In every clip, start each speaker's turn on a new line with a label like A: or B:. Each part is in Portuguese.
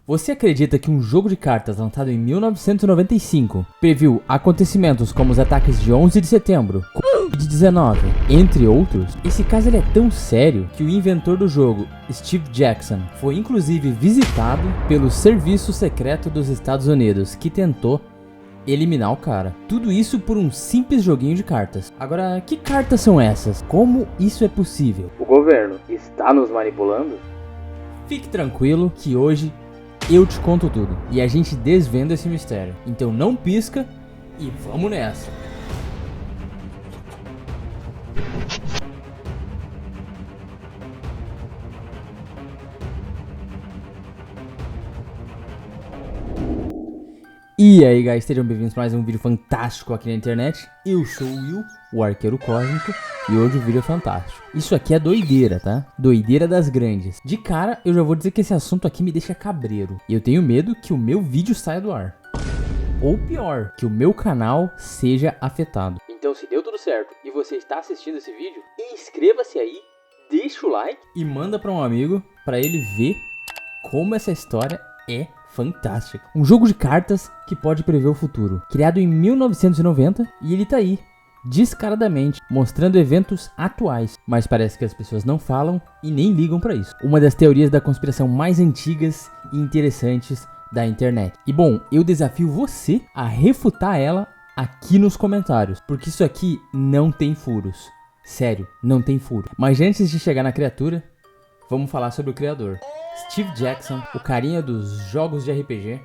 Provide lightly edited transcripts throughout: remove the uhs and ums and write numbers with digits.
A: Você acredita que um jogo de cartas lançado em 1995 previu acontecimentos como os ataques de 11 de setembro, Covid-19, entre outros? Esse caso ele é tão sério que o inventor do jogo, Steve Jackson, foi inclusive visitado pelo Serviço Secreto dos Estados Unidos, que tentou eliminar o cara. Tudo isso por um simples joguinho de cartas. Agora, que cartas são essas? Como isso é possível?
B: O governo está nos manipulando?
A: Fique tranquilo que hoje eu te conto tudo e a gente desvenda esse mistério. Então não pisca e vamos nessa. E aí, guys, sejam bem-vindos para mais um vídeo fantástico aqui na internet. Eu sou o Will, o Arqueiro Cósmico, e hoje o vídeo é fantástico. Isso aqui é doideira, tá? Doideira das grandes. De cara, eu já vou dizer que esse assunto aqui me deixa cabreiro. E eu tenho medo que o meu vídeo saia do ar. Ou pior, que o meu canal seja afetado.
B: Então, se deu tudo certo e você está assistindo esse vídeo, inscreva-se aí, deixa o like
A: e manda para um amigo para ele ver como essa história é fantástica. Um jogo de cartas que pode prever o futuro. Criado em 1990 e ele tá aí, descaradamente, mostrando eventos atuais. Mas parece que as pessoas não falam e nem ligam pra isso. Uma das teorias da conspiração mais antigas e interessantes da internet. E bom, eu desafio você a refutar ela aqui nos comentários, porque isso aqui não tem furos. Sério, não tem furo. Mas antes de chegar na criatura, vamos falar sobre o criador. Steve Jackson, o carinha dos jogos de RPG,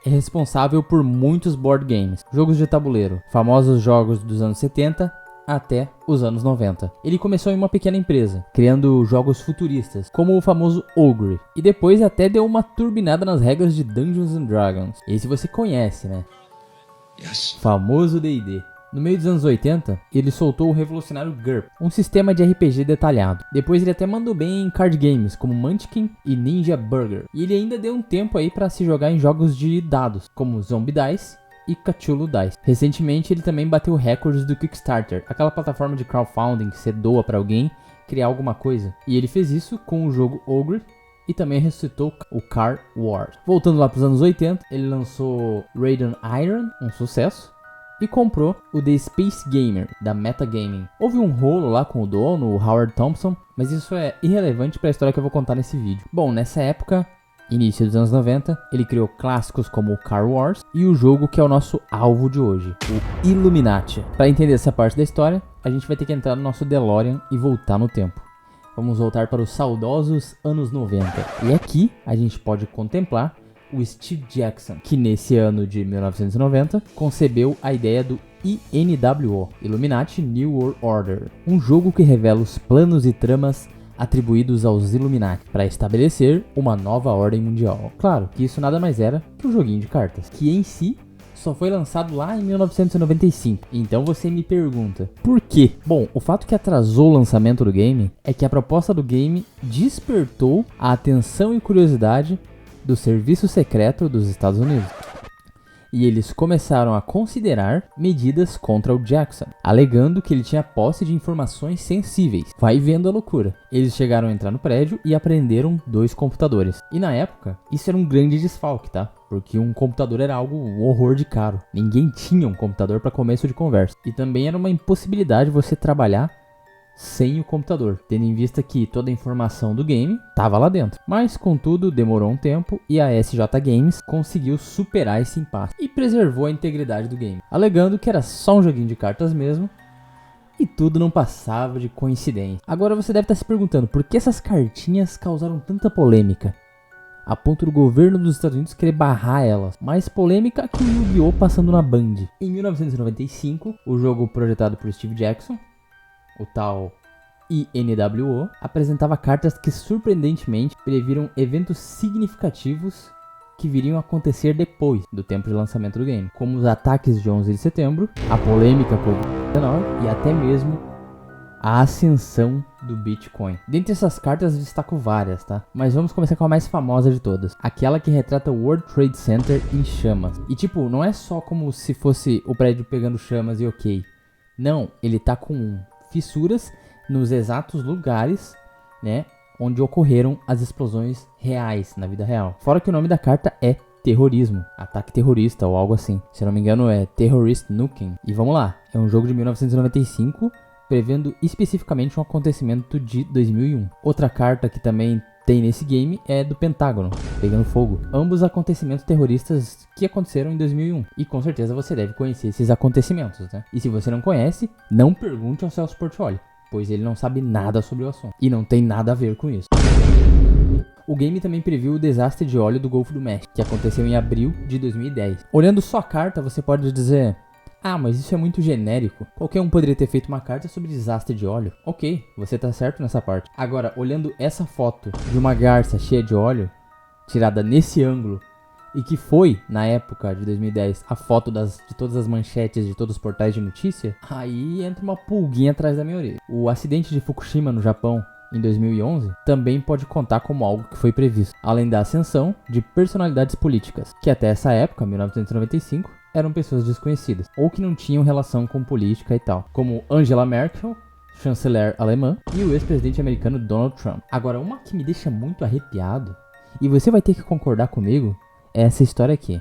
A: é responsável por muitos board games, jogos de tabuleiro, famosos jogos dos anos 70 até os anos 90. Ele começou em uma pequena empresa, criando jogos futuristas, como o famoso Ogre, e depois até deu uma turbinada nas regras de Dungeons and Dragons. Esse você conhece, né? Yes. Famoso D&D. No meio dos anos 80, ele soltou o revolucionário GURP, um sistema de RPG detalhado. Depois ele até mandou bem em card games, como Munchkin e Ninja Burger. E ele ainda deu um tempo aí para se jogar em jogos de dados, como Zombie Dice e Cthulhu Dice. Recentemente ele também bateu recordes do Kickstarter, aquela plataforma de crowdfunding que você doa para alguém criar alguma coisa. E ele fez isso com o jogo Ogre e também ressuscitou o Card Wars. Voltando lá para os anos 80, ele lançou Radiant Iron, um sucesso, e comprou o The Space Gamer, da Metagaming. Houve um rolo lá com o dono, o Howard Thompson, mas isso é irrelevante para a história que eu vou contar nesse vídeo. Bom, nessa época, início dos anos 90, ele criou clássicos como o Card Wars e o jogo que é o nosso alvo de hoje, o Illuminati. Para entender essa parte da história, a gente vai ter que entrar no nosso DeLorean e voltar no tempo. Vamos voltar para os saudosos anos 90. E aqui a gente pode contemplar o Steve Jackson, que nesse ano de 1990 concebeu a ideia do INWO, Illuminati New World Order, um jogo que revela os planos e tramas atribuídos aos Illuminati para estabelecer uma nova ordem mundial. Claro que isso nada mais era que um joguinho de cartas, que em si só foi lançado lá em 1995. Então você me pergunta, por quê? Bom, o fato que atrasou o lançamento do game é que a proposta do game despertou a atenção e curiosidade do Serviço Secreto dos Estados Unidos. E eles começaram a considerar medidas contra o Jackson, alegando que ele tinha posse de informações sensíveis. Vai vendo a loucura. Eles chegaram a entrar no prédio e apreenderam 2 computadores. E na época, isso era um grande desfalque, tá? Porque um computador era algo um horror de caro. Ninguém tinha um computador para começo de conversa. E também era uma impossibilidade você trabalhar sem o computador, tendo em vista que toda a informação do game estava lá dentro. Mas, contudo, demorou um tempo e a SJ Games conseguiu superar esse impasse e preservou a integridade do game, alegando que era só um joguinho de cartas mesmo e tudo não passava de coincidência. Agora você deve estar se perguntando por que essas cartinhas causaram tanta polêmica, a ponto do governo dos Estados Unidos querer barrar elas. Mais polêmica que o Yu-Gi-Oh! Passando na Band. Em 1995, o jogo projetado por Steve Jackson, o tal INWO, apresentava cartas que surpreendentemente previram eventos significativos que viriam a acontecer depois do tempo de lançamento do game, como os ataques de 11 de setembro, a polêmica Covid-19 e até mesmo a ascensão do Bitcoin. Dentre essas cartas eu destaco várias, tá? Mas vamos começar com a mais famosa de todas, aquela que retrata o World Trade Center em chamas. E tipo, não é só como se fosse o prédio pegando chamas e ok. Não, ele tá com fissuras nos exatos lugares, né, onde ocorreram as explosões reais na vida real. Fora que o nome da carta é terrorismo, ataque terrorista ou algo assim. Se eu não me engano é Terrorist Nuking. E vamos lá, é um jogo de 1995, prevendo especificamente um acontecimento de 2001. Outra carta que também tem nesse game é do Pentágono, pegando fogo. Ambos acontecimentos terroristas que aconteceram em 2001. E com certeza você deve conhecer esses acontecimentos, né? E se você não conhece, não pergunte ao Celso Portiolli, pois ele não sabe nada sobre o assunto. E não tem nada a ver com isso. O game também previu o desastre de óleo do Golfo do México, que aconteceu em abril de 2010. Olhando só a carta, você pode dizer: ah, mas isso é muito genérico. Qualquer um poderia ter feito uma carta sobre desastre de óleo. Ok, você tá certo nessa parte. Agora, olhando essa foto de uma garça cheia de óleo, tirada nesse ângulo, e que foi, na época de 2010, a foto de todas as manchetes de todos os portais de notícia, aí entra uma pulguinha atrás da minha orelha. O acidente de Fukushima no Japão, em 2011, também pode contar como algo que foi previsto, além da ascensão de personalidades políticas, que até essa época, 1995, eram pessoas desconhecidas, ou que não tinham relação com política e tal, como Angela Merkel, chanceler alemã, e o ex-presidente americano Donald Trump. Agora, uma que me deixa muito arrepiado, e você vai ter que concordar comigo, é essa história aqui.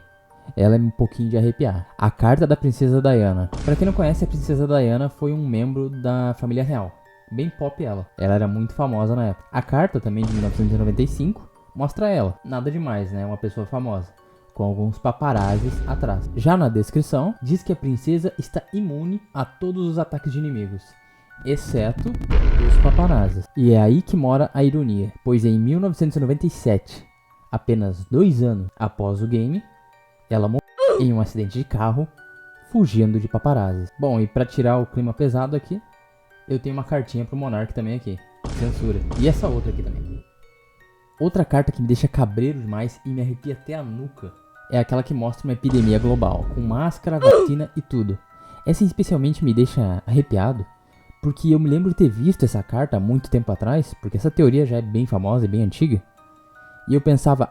A: Ela é um pouquinho de arrepiar. A carta da Princesa Diana. Para quem não conhece, a Princesa Diana foi um membro da família real. Bem pop ela. Ela era muito famosa na época. A carta, também de 1995, mostra ela. Nada demais, né? Uma pessoa famosa, com alguns paparazzis atrás. Já na descrição, diz que a princesa está imune a todos os ataques de inimigos, exceto os paparazzis. E é aí que mora a ironia, pois em 1997, apenas 2 anos após o game, ela morreu em um acidente de carro, fugindo de paparazzis. Bom, e pra tirar o clima pesado aqui, eu tenho uma cartinha pro Monark também aqui. Censura. E essa outra aqui também. Outra carta que me deixa cabreiro demais e me arrepia até a nuca é aquela que mostra uma epidemia global, com máscara, vacina e tudo. Essa especialmente me deixa arrepiado, porque eu me lembro de ter visto essa carta há muito tempo atrás, porque essa teoria já é bem famosa e bem antiga. E eu pensava,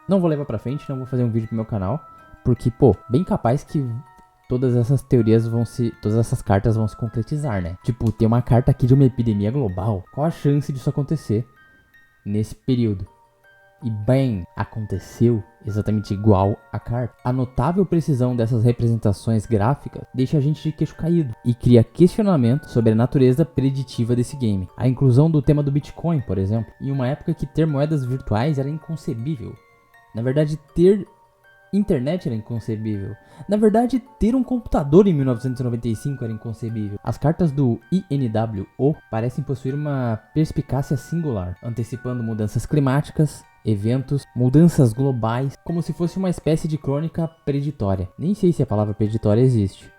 A: não vou levar pra frente, não vou fazer um vídeo pro meu canal, porque, bem capaz que todas essas teorias todas essas cartas vão se concretizar, né? Tipo, tem uma carta aqui de uma epidemia global. Qual a chance disso acontecer nesse período? E bem, aconteceu exatamente igual a carta. A notável precisão dessas representações gráficas deixa a gente de queixo caído e cria questionamento sobre a natureza preditiva desse game. A inclusão do tema do Bitcoin, por exemplo, em uma época que ter moedas virtuais era inconcebível. Na verdade, ter internet era inconcebível. Na verdade, ter um computador em 1995 era inconcebível. As cartas do INWO parecem possuir uma perspicácia singular, antecipando mudanças climáticas, eventos, mudanças globais, como se fosse uma espécie de crônica preditória. Nem sei se a palavra preditória existe,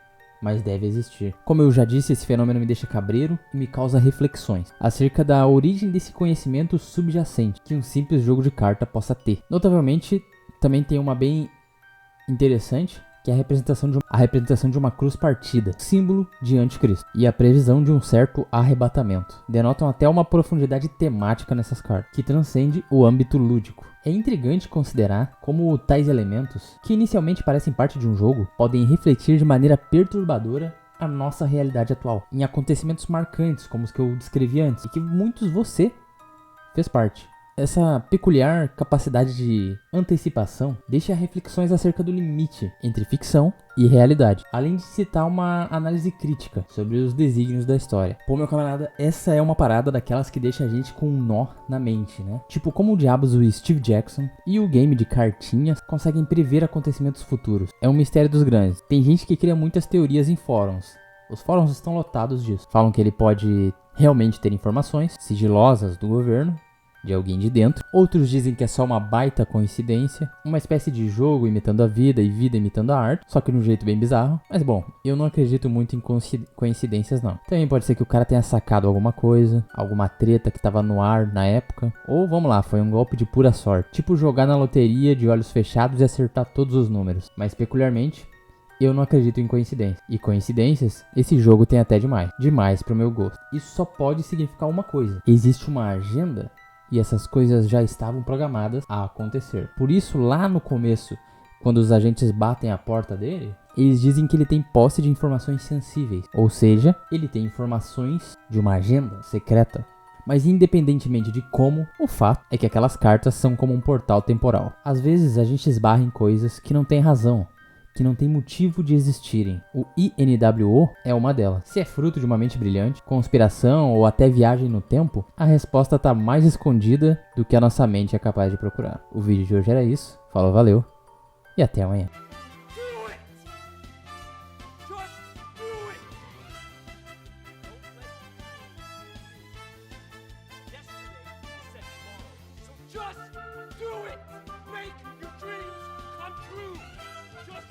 A: mas deve existir. Como eu já disse, esse fenômeno me deixa cabreiro e me causa reflexões acerca da origem desse conhecimento subjacente que um simples jogo de carta possa ter. Notavelmente, também tem uma bem interessante, que é a representação de uma cruz partida, símbolo de anticristo, e a previsão de um certo arrebatamento. Denotam até uma profundidade temática nessas cartas, que transcende o âmbito lúdico. É intrigante considerar como tais elementos, que inicialmente parecem parte de um jogo, podem refletir de maneira perturbadora a nossa realidade atual, em acontecimentos marcantes como os que eu descrevi antes, e que muitos você fez parte. Essa peculiar capacidade de antecipação deixa reflexões acerca do limite entre ficção e realidade, além de citar uma análise crítica sobre os desígnios da história. Pô, meu camarada, essa é uma parada daquelas que deixa a gente com um nó na mente, né? Tipo, como diabos o Steve Jackson e o game de cartinhas conseguem prever acontecimentos futuros. É um mistério dos grandes. Tem gente que cria muitas teorias em fóruns. Os fóruns estão lotados disso. Falam que ele pode realmente ter informações sigilosas do governo, de alguém de dentro. Outros dizem que é só uma baita coincidência, uma espécie de jogo imitando a vida e vida imitando a arte, só que de um jeito bem bizarro. Mas bom, eu não acredito muito em coincidências não. Também pode ser que o cara tenha sacado alguma coisa, alguma treta que tava no ar na época, ou vamos lá, foi um golpe de pura sorte, tipo jogar na loteria de olhos fechados e acertar todos os números. Mas peculiarmente, eu não acredito em coincidências. E coincidências, esse jogo tem até demais. Demais pro meu gosto. Isso só pode significar uma coisa: existe uma agenda e essas coisas já estavam programadas a acontecer. Por isso, lá no começo, quando os agentes batem a porta dele, eles dizem que ele tem posse de informações sensíveis. Ou seja, ele tem informações de uma agenda secreta. Mas independentemente de como, o fato é que aquelas cartas são como um portal temporal. Às vezes a gente esbarra em coisas que não tem razão, que não tem motivo de existirem. O INWO é uma delas. Se é fruto de uma mente brilhante, conspiração ou até viagem no tempo, a resposta está mais escondida do que a nossa mente é capaz de procurar. O vídeo de hoje era isso. Falou, valeu e até amanhã.
C: Just do it! Make your dreams come true! Just